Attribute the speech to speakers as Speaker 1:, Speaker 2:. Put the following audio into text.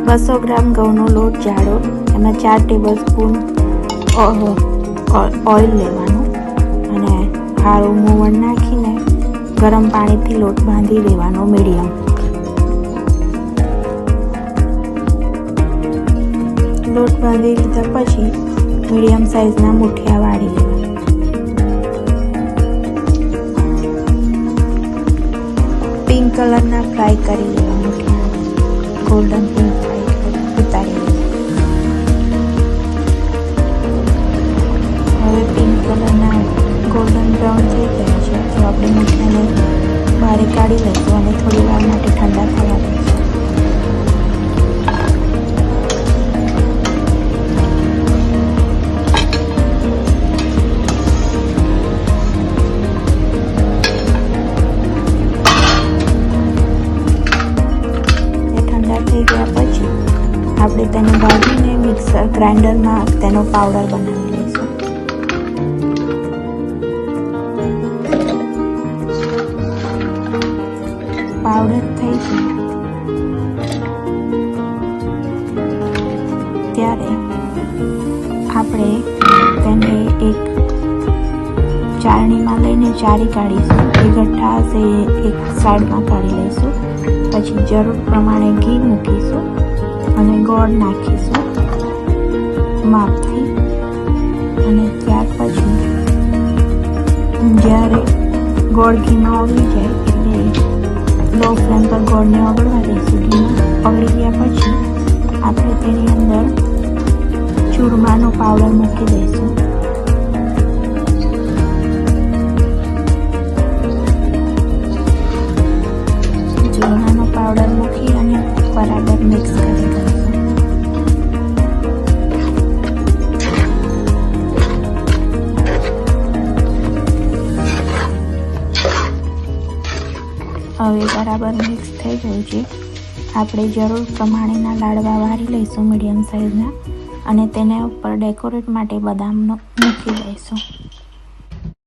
Speaker 1: 200 ગ્રામ ઘઉંનો લોટ જાડો, એમાં 4 ટેબલસ્પૂન ઓઇલ લેવાનું અને હારું મોવણ નાખીને ગરમ પાણીથી લોટ બાંધી લેવાનો મીડિયમ. લોટ બાંધી લીધા પછી મીડિયમ સાઇઝના મુઠિયા વાળી લેવા. પિંક કલરના ફ્રાય કરી લેવા મુઠિયા, ગોલ્ડન પિંક ફ્રાય ઉતારી લેવા. હવે પિંક કલરના ગોલ્ડન બ્રાઉન થઈ ગયા છે તો આપણે મુઠિયાને બહાર કાઢી લઈશું અને થોડી વાર માટે ઠંડા થવા દઈશું. થઈ ગયા પછી આપણે તેને ભાજીને મિક્સર ગ્રાઇન્ડરમાં તેનો પાવડર બનાવી લઈશું. પાવડર થઈ જાય ત્યારે આપણે તેને એક ચાળણીમાં લઈને ચાળી કાઢીશું. એ ગઠ્ઠા હશે એક સાઈડમાં કાઢી લઈશું. પછી જરૂર પ્રમાણે ઘી મૂકીશું અને ગોળ નાખીશું માપથી. અને ત્યાર પછી જ્યારે ગોળ ઘીમાં ઓગળી જાય એટલે લો ફ્લેમ પર ગોળને ઓગળવા દઈશું. ઘીમાં ઓગળી ગયા પછી આપણે તેની અંદર ચૂરમાનો પાવડર મૂકી દઈશું. ચૂરમાનો પાવડર મૂકી અને બરાબર મિક્સ કરી દઈશું. હવે બરાબર મિક્સ થઈ ગયું છે. આપણે જરૂર પ્રમાણેના લાડવા વાળી લઈશું મીડિયમ સાઇઝના અને તેને ઉપર ડેકોરેટ માટે બદામનો મૂકી દઈશું.